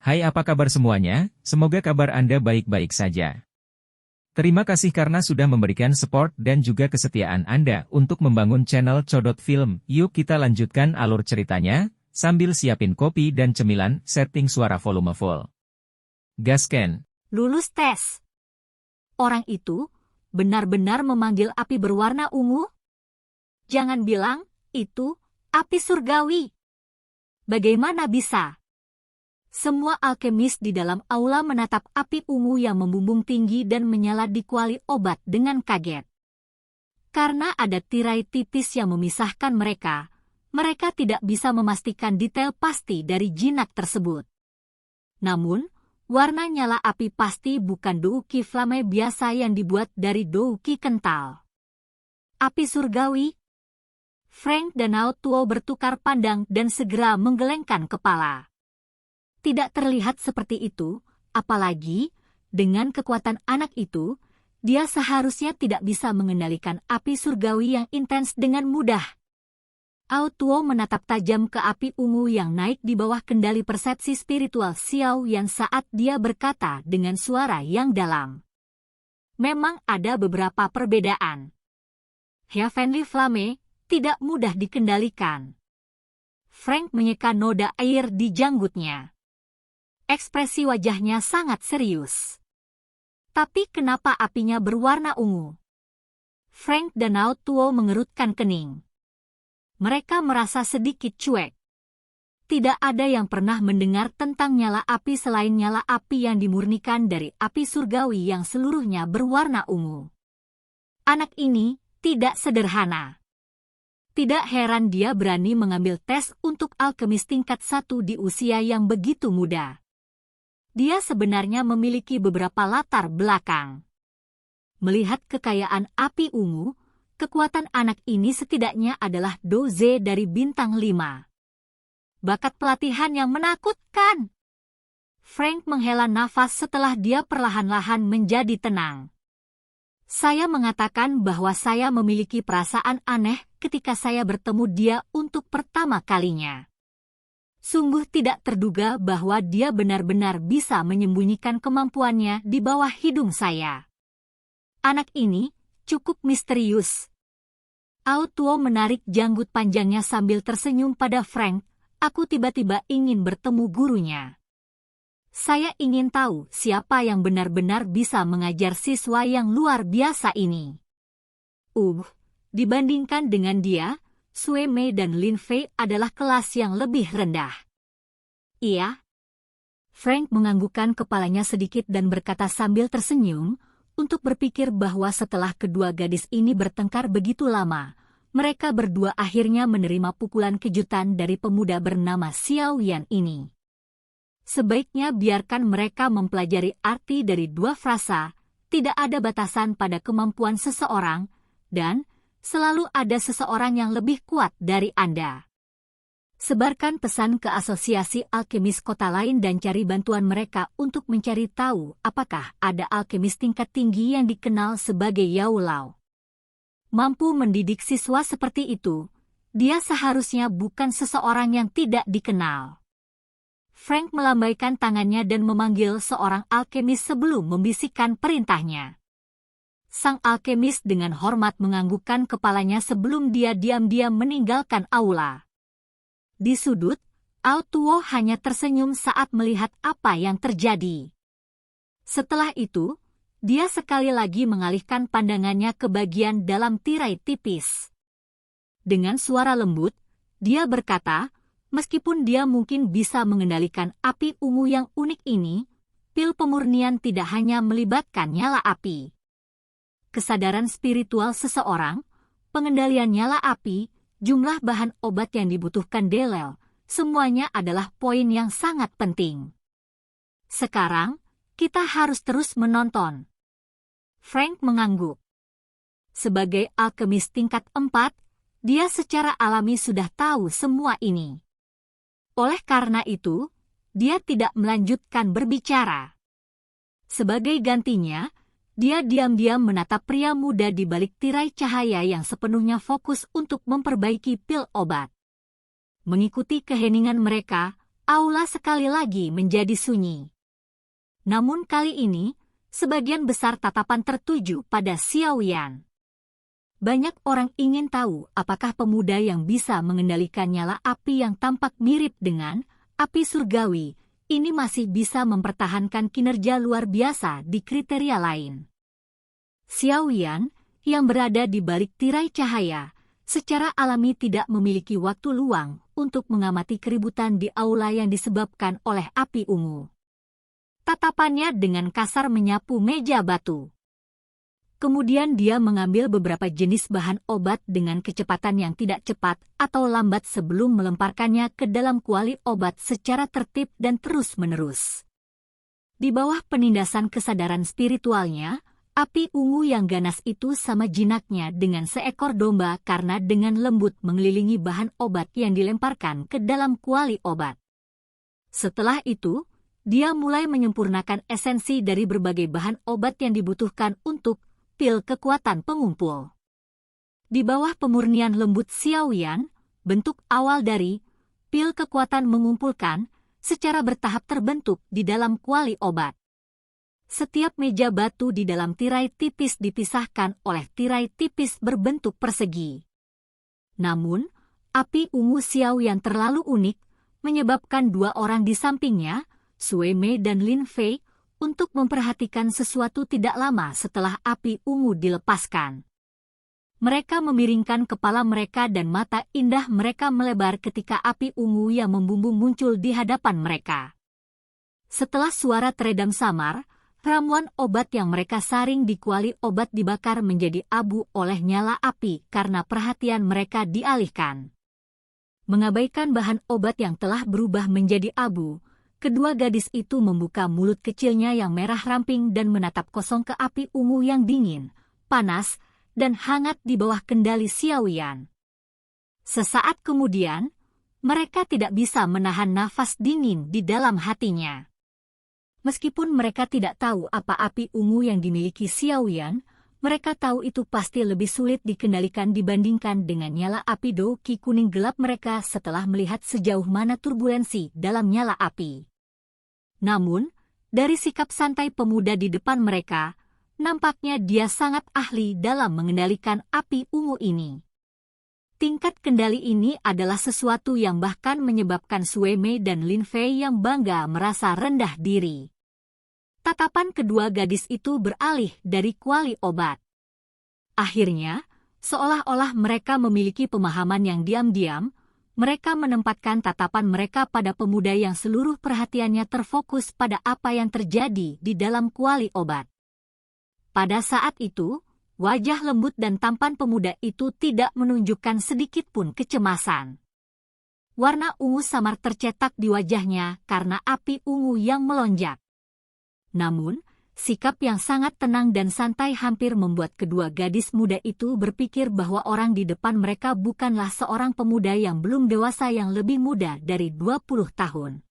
Hai, apa kabar semuanya? Semoga kabar Anda baik-baik saja. Terima kasih karena sudah memberikan support dan juga kesetiaan Anda untuk membangun channel Codot Film. Yuk kita lanjutkan alur ceritanya, sambil siapin kopi dan cemilan, setting suara volume full. Gasken. Lulus tes. Orang itu benar-benar memanggil api berwarna ungu? Jangan bilang itu api surgawi. Bagaimana bisa? Semua alkemis di dalam aula menatap api ungu yang membumbung tinggi dan menyala di kuali obat dengan kaget. Karena ada tirai tipis yang memisahkan mereka, mereka tidak bisa memastikan detail pasti dari jinak tersebut. Namun, warna nyala api pasti bukan douki flame biasa yang dibuat dari douki kental. Api surgawi? Frank dan Ao Tuo bertukar pandang dan segera menggelengkan kepala. Tidak terlihat seperti itu, apalagi dengan kekuatan anak itu, dia seharusnya tidak bisa mengendalikan api surgawi yang intens dengan mudah. Ao Tuo menatap tajam ke api ungu yang naik di bawah kendali persepsi spiritual Xiao Yan saat dia berkata dengan suara yang dalam. Memang ada beberapa perbedaan. Heavenly Flame tidak mudah dikendalikan. Frank menyeka noda air di janggutnya. Ekspresi wajahnya sangat serius. Tapi kenapa apinya berwarna ungu? Frank dan Ao Tuo mengerutkan kening. Mereka merasa sedikit cuek. Tidak ada yang pernah mendengar tentang nyala api selain nyala api yang dimurnikan dari api surgawi yang seluruhnya berwarna ungu. Anak ini tidak sederhana. Tidak heran dia berani mengambil tes untuk alkemis tingkat 1 di usia yang begitu muda. Dia sebenarnya memiliki beberapa latar belakang. Melihat kekayaan api ungu, kekuatan anak ini setidaknya adalah doze dari bintang 5. Bakat pelatihan yang menakutkan. Frank menghela nafas setelah dia perlahan-lahan menjadi tenang. Saya mengatakan bahwa saya memiliki perasaan aneh ketika saya bertemu dia untuk pertama kalinya. Sungguh tidak terduga bahwa dia benar-benar bisa menyembunyikan kemampuannya di bawah hidung saya. Anak ini cukup misterius. Ao Tuo menarik janggut panjangnya sambil tersenyum pada Frank. Aku tiba-tiba ingin bertemu gurunya. Saya ingin tahu siapa yang benar-benar bisa mengajar siswa yang luar biasa ini. Dibandingkan dengan dia, Sue Mei dan Lin Fei adalah kelas yang lebih rendah. Iya. Frank menganggukkan kepalanya sedikit dan berkata sambil tersenyum, untuk berpikir bahwa setelah kedua gadis ini bertengkar begitu lama, mereka berdua akhirnya menerima pukulan kejutan dari pemuda bernama Xiao Yan ini. Sebaiknya biarkan mereka mempelajari arti dari dua frasa, tidak ada batasan pada kemampuan seseorang, dan selalu ada seseorang yang lebih kuat dari Anda. Sebarkan pesan ke asosiasi alkemis kota lain dan cari bantuan mereka untuk mencari tahu apakah ada alkemis tingkat tinggi yang dikenal sebagai Yao Lao. Mampu mendidik siswa seperti itu, dia seharusnya bukan seseorang yang tidak dikenal. Frank melambaikan tangannya dan memanggil seorang alkemis sebelum membisikkan perintahnya. Sang alkemis dengan hormat menganggukkan kepalanya sebelum dia diam-diam meninggalkan aula. Di sudut, Ao Tuo hanya tersenyum saat melihat apa yang terjadi. Setelah itu, dia sekali lagi mengalihkan pandangannya ke bagian dalam tirai tipis. Dengan suara lembut, dia berkata, meskipun dia mungkin bisa mengendalikan api ungu yang unik ini, pil pemurnian tidak hanya melibatkan nyala api. Kesadaran spiritual seseorang, pengendalian nyala api, jumlah bahan obat yang dibutuhkan Delel, semuanya adalah poin yang sangat penting. Sekarang, kita harus terus menonton. Frank mengangguk. Sebagai alkemis tingkat 4, dia secara alami sudah tahu semua ini. Oleh karena itu, dia tidak melanjutkan berbicara. Sebagai gantinya, dia diam-diam menatap pria muda di balik tirai cahaya yang sepenuhnya fokus untuk memperbaiki pil obat. Mengikuti keheningan mereka, aula sekali lagi menjadi sunyi. Namun kali ini, sebagian besar tatapan tertuju pada Xiao Yan. Banyak orang ingin tahu apakah pemuda yang bisa mengendalikan nyala api yang tampak mirip dengan api surgawi ini masih bisa mempertahankan kinerja luar biasa di kriteria lain. Xiao Yan, yang berada di balik tirai cahaya, secara alami tidak memiliki waktu luang untuk mengamati keributan di aula yang disebabkan oleh api ungu. Tatapannya dengan kasar menyapu meja batu. Kemudian dia mengambil beberapa jenis bahan obat dengan kecepatan yang tidak cepat atau lambat sebelum melemparkannya ke dalam kuali obat secara tertib dan terus-menerus. Di bawah penindasan kesadaran spiritualnya, api ungu yang ganas itu sama jinaknya dengan seekor domba karena dengan lembut mengelilingi bahan obat yang dilemparkan ke dalam kuali obat. Setelah itu, dia mulai menyempurnakan esensi dari berbagai bahan obat yang dibutuhkan untuk pil kekuatan pengumpul. Di bawah pemurnian lembut Xiao Yan, bentuk awal dari pil kekuatan mengumpulkan secara bertahap terbentuk di dalam kuali obat. Setiap meja batu di dalam tirai tipis dipisahkan oleh tirai tipis berbentuk persegi. Namun, api ungu Xiao Yan terlalu unik, menyebabkan dua orang di sampingnya, Sui Mei dan Lin Fei, untuk memperhatikan sesuatu tidak lama setelah api ungu dilepaskan. Mereka memiringkan kepala mereka dan mata indah mereka melebar ketika api ungu yang membumbung muncul di hadapan mereka. Setelah suara teredam samar, ramuan obat yang mereka saring di kuali obat dibakar menjadi abu oleh nyala api karena perhatian mereka dialihkan. Mengabaikan bahan obat yang telah berubah menjadi abu, kedua gadis itu membuka mulut kecilnya yang merah ramping dan menatap kosong ke api ungu yang dingin, panas, dan hangat di bawah kendali Xiao Yan. Sesaat kemudian, mereka tidak bisa menahan nafas dingin di dalam hatinya. Meskipun mereka tidak tahu apa api ungu yang dimiliki Xiao Yan, mereka tahu itu pasti lebih sulit dikendalikan dibandingkan dengan nyala api doki kuning gelap mereka setelah melihat sejauh mana turbulensi dalam nyala api. Namun, dari sikap santai pemuda di depan mereka, nampaknya dia sangat ahli dalam mengendalikan api ungu ini. Tingkat kendali ini adalah sesuatu yang bahkan menyebabkan Sui Mei dan Lin Fei yang bangga merasa rendah diri. Tatapan kedua gadis itu beralih dari kuali obat. Akhirnya, seolah-olah mereka memiliki pemahaman yang diam-diam, mereka menempatkan tatapan mereka pada pemuda yang seluruh perhatiannya terfokus pada apa yang terjadi di dalam kuali obat. Pada saat itu, wajah lembut dan tampan pemuda itu tidak menunjukkan sedikit pun kecemasan. Warna ungu samar tercetak di wajahnya karena api ungu yang melonjak. Namun, sikap yang sangat tenang dan santai hampir membuat kedua gadis muda itu berpikir bahwa orang di depan mereka bukanlah seorang pemuda yang belum dewasa yang lebih muda dari 20 tahun.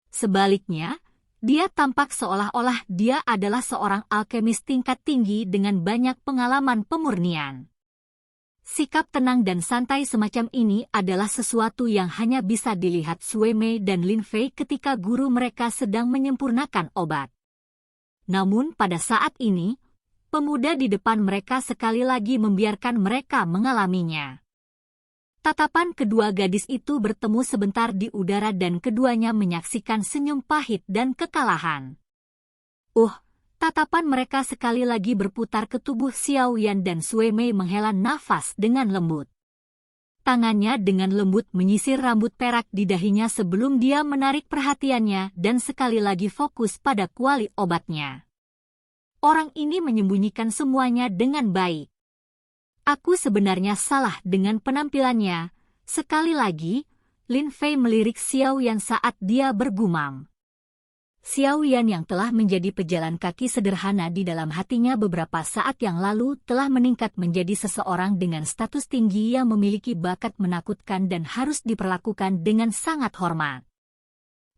Sebaliknya, dia tampak seolah-olah dia adalah seorang alkemis tingkat tinggi dengan banyak pengalaman pemurnian. Sikap tenang dan santai semacam ini adalah sesuatu yang hanya bisa dilihat Sui Mei dan Lin Fei ketika guru mereka sedang menyempurnakan obat. Namun pada saat ini, pemuda di depan mereka sekali lagi membiarkan mereka mengalaminya. Tatapan kedua gadis itu bertemu sebentar di udara dan keduanya menyaksikan senyum pahit dan kekalahan. Tatapan mereka sekali lagi berputar ke tubuh Xiao Yan dan Sui Mei menghela nafas dengan lembut. Tangannya dengan lembut menyisir rambut perak di dahinya sebelum dia menarik perhatiannya dan sekali lagi fokus pada kuali obatnya. Orang ini menyembunyikan semuanya dengan baik. Aku sebenarnya salah dengan penampilannya. Sekali lagi, Lin Fei melirik Xiao Yan saat dia bergumam. Xiao Yan yang telah menjadi pejalan kaki sederhana di dalam hatinya beberapa saat yang lalu telah meningkat menjadi seseorang dengan status tinggi yang memiliki bakat menakutkan dan harus diperlakukan dengan sangat hormat.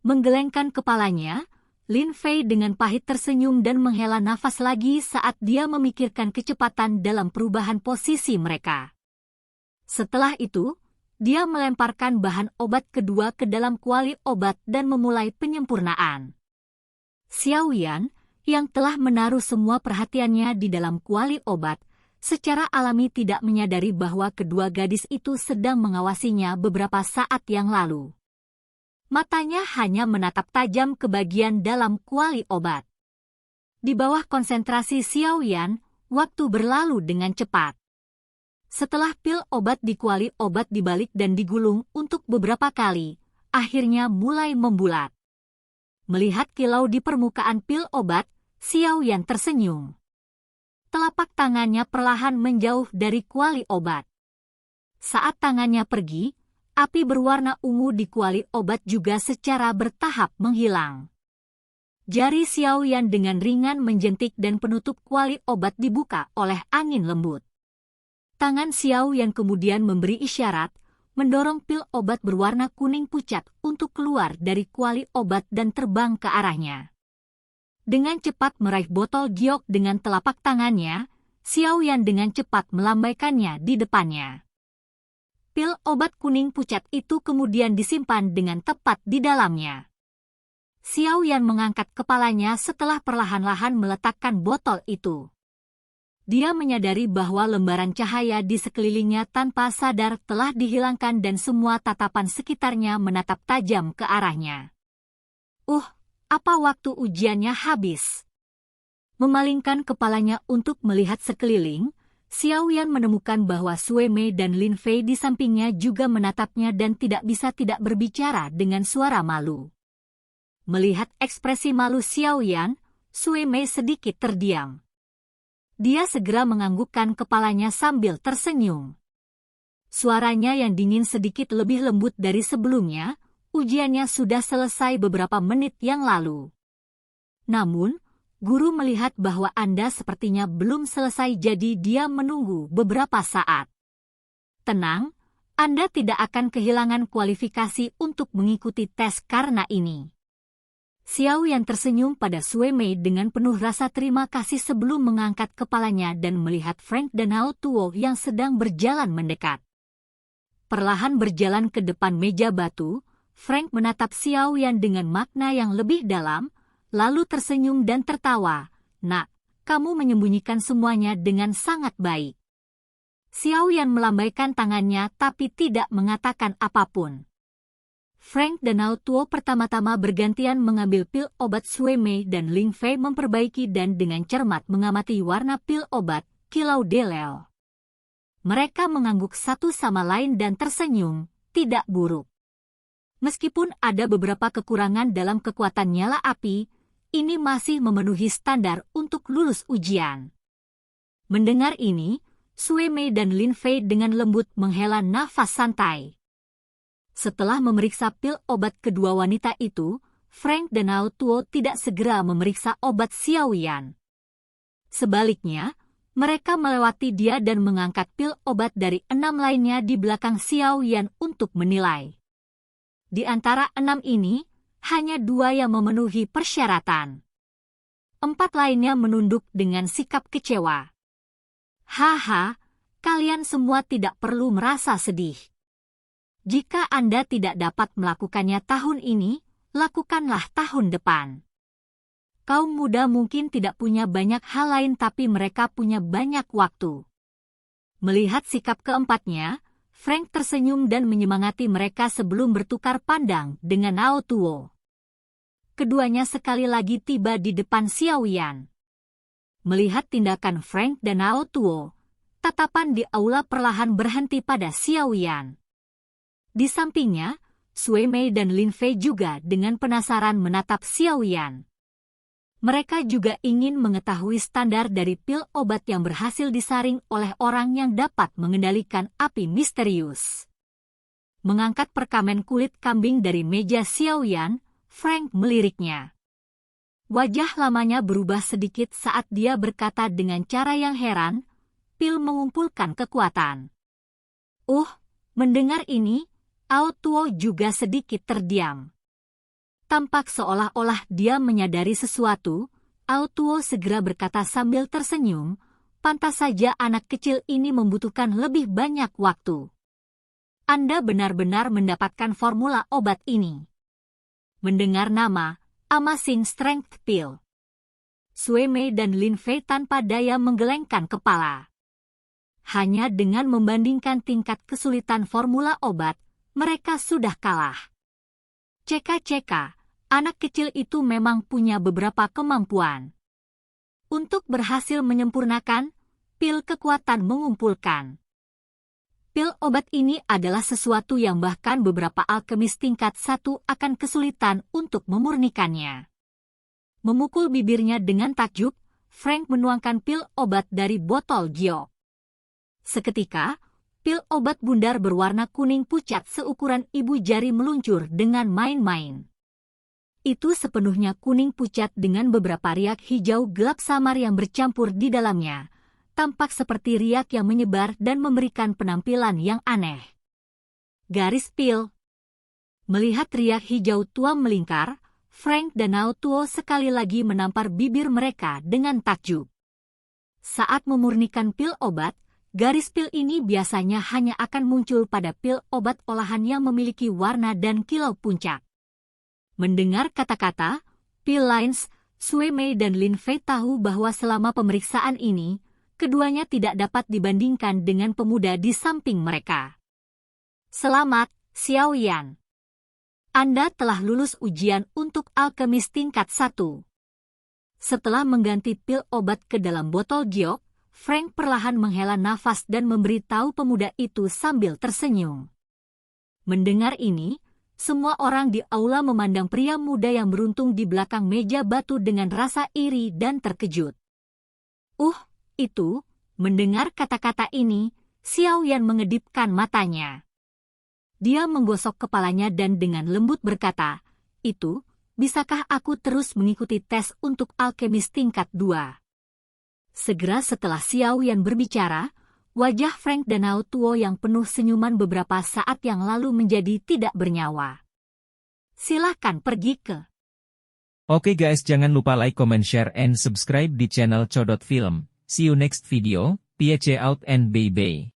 Menggelengkan kepalanya, Lin Fei dengan pahit tersenyum dan menghela nafas lagi saat dia memikirkan kecepatan dalam perubahan posisi mereka. Setelah itu, dia melemparkan bahan obat kedua ke dalam kuali obat dan memulai penyempurnaan. Xiao Yan, yang telah menaruh semua perhatiannya di dalam kuali obat, secara alami tidak menyadari bahwa kedua gadis itu sedang mengawasinya beberapa saat yang lalu. Matanya hanya menatap tajam ke bagian dalam kuali obat. Di bawah konsentrasi Xiao Yan, waktu berlalu dengan cepat. Setelah pil obat di kuali obat dibalik dan digulung untuk beberapa kali, akhirnya mulai membulat. Melihat kilau di permukaan pil obat, Xiao Yan tersenyum. Telapak tangannya perlahan menjauh dari kuali obat. Saat tangannya pergi, api berwarna ungu di kuali obat juga secara bertahap menghilang. Jari Xiao Yan dengan ringan menjentik dan penutup kuali obat dibuka oleh angin lembut. Tangan Xiao Yan kemudian memberi isyarat, mendorong pil obat berwarna kuning pucat untuk keluar dari kuali obat dan terbang ke arahnya. Dengan cepat meraih botol giok dengan telapak tangannya, Xiao Yan dengan cepat melambaikannya di depannya. Pil obat kuning pucat itu kemudian disimpan dengan tepat di dalamnya. Xiao Yan mengangkat kepalanya setelah perlahan-lahan meletakkan botol itu. Dia menyadari bahwa lembaran cahaya di sekelilingnya tanpa sadar telah dihilangkan dan semua tatapan sekitarnya menatap tajam ke arahnya. Apa waktu ujiannya habis? Memalingkan kepalanya untuk melihat sekeliling, Xiao Yan menemukan bahwa Sui Mei dan Lin Fei di sampingnya juga menatapnya dan tidak bisa tidak berbicara dengan suara malu. Melihat ekspresi malu Xiao Yan, Sui Mei sedikit terdiam. Dia segera menganggukkan kepalanya sambil tersenyum. Suaranya yang dingin sedikit lebih lembut dari sebelumnya, ujiannya sudah selesai beberapa menit yang lalu. Namun, guru melihat bahwa Anda sepertinya belum selesai jadi dia menunggu beberapa saat. Tenang, Anda tidak akan kehilangan kualifikasi untuk mengikuti tes karena ini. Xiao Yan tersenyum pada Sui Mei dengan penuh rasa terima kasih sebelum mengangkat kepalanya dan melihat Frank dan Hao Tuo yang sedang berjalan mendekat. Perlahan berjalan ke depan meja batu, Frank menatap Xiao Yan dengan makna yang lebih dalam, lalu tersenyum dan tertawa. "Nak, kamu menyembunyikan semuanya dengan sangat baik." Xiao Yan melambaikan tangannya tapi tidak mengatakan apapun. Frank dan Hao Tuo pertama-tama bergantian mengambil pil obat Sui Mei dan Lin Fei memperbaiki dan dengan cermat mengamati warna pil obat, kilau delel. Mereka mengangguk satu sama lain dan tersenyum, tidak buruk. Meskipun ada beberapa kekurangan dalam kekuatan nyala api, ini masih memenuhi standar untuk lulus ujian. Mendengar ini, Sui Mei dan Lin Fei dengan lembut menghela nafas santai. Setelah memeriksa pil obat kedua wanita itu, Frank dan Hao Tuo tidak segera memeriksa obat Xiao Yan. Sebaliknya, mereka melewati dia dan mengangkat pil obat dari 6 lainnya di belakang Xiao Yan untuk menilai. Di antara 6 ini, hanya 2 yang memenuhi persyaratan. 4 lainnya menunduk dengan sikap kecewa. Haha, kalian semua tidak perlu merasa sedih. Jika Anda tidak dapat melakukannya tahun ini, lakukanlah tahun depan. Kaum muda mungkin tidak punya banyak hal lain tapi mereka punya banyak waktu. Melihat sikap keempatnya, Frank tersenyum dan menyemangati mereka sebelum bertukar pandang dengan Hao Tuo. Keduanya sekali lagi tiba di depan Xiao Yan. Melihat tindakan Frank dan Hao Tuo, tatapan di aula perlahan berhenti pada Xiao Yan. Di sampingnya, Sui Mei dan Lin Fei juga dengan penasaran menatap Xiao Yan. Mereka juga ingin mengetahui standar dari pil obat yang berhasil disaring oleh orang yang dapat mengendalikan api misterius. Mengangkat perkamen kulit kambing dari meja Xiao Yan, Frank meliriknya. Wajah lamanya berubah sedikit saat dia berkata dengan cara yang heran, "Pil mengumpulkan kekuatan." Mendengar ini, Hao Tuo juga sedikit terdiam. Tampak seolah-olah dia menyadari sesuatu, Hao Tuo segera berkata sambil tersenyum, "Pantas saja anak kecil ini membutuhkan lebih banyak waktu." Anda benar-benar mendapatkan formula obat ini. Mendengar nama Amazing Strength Pill, Sue Mei dan Lin Fei tanpa daya menggelengkan kepala. Hanya dengan membandingkan tingkat kesulitan formula obat, mereka sudah kalah. Ceka-ceka, anak kecil itu memang punya beberapa kemampuan. Untuk berhasil menyempurnakan, pil kekuatan mengumpulkan. Pil obat ini adalah sesuatu yang bahkan beberapa alkemis tingkat 1 akan kesulitan untuk memurnikannya. Memukul bibirnya dengan takjub, Frank menuangkan pil obat dari botol giok. Seketika, pil obat bundar berwarna kuning pucat seukuran ibu jari meluncur dengan main-main. Itu sepenuhnya kuning pucat dengan beberapa riak hijau gelap samar yang bercampur di dalamnya. Tampak seperti riak yang menyebar dan memberikan penampilan yang aneh. Garis pil. Melihat riak hijau tua melingkar, Frank dan Naotuo sekali lagi menampar bibir mereka dengan takjub. Saat memurnikan pil obat, garis pil ini biasanya hanya akan muncul pada pil obat olahan yang memiliki warna dan kilau puncak. Mendengar kata-kata, pil lines, Sue Mei dan Lin Fei tahu bahwa selama pemeriksaan ini, keduanya tidak dapat dibandingkan dengan pemuda di samping mereka. Selamat, Xiao Yan. Anda telah lulus ujian untuk alkemis tingkat 1. Setelah mengganti pil obat ke dalam botol giok, Frank perlahan menghela nafas dan memberitahu pemuda itu sambil tersenyum. Mendengar ini, semua orang di aula memandang pria muda yang beruntung di belakang meja batu dengan rasa iri dan terkejut. Itu, mendengar kata-kata ini, Xiao Yan mengedipkan matanya. Dia menggosok kepalanya dan dengan lembut berkata, "Itu, bisakah aku terus mengikuti tes untuk alkemis tingkat 2? Segera setelah Xiao Yan berbicara, wajah Frank dan Naotuo yang penuh senyuman beberapa saat yang lalu menjadi tidak bernyawa. Silakan pergi ke. Oke guys, jangan lupa like, comment, share, and subscribe di channel Codot Film. See you next video, peace out and bye-bye.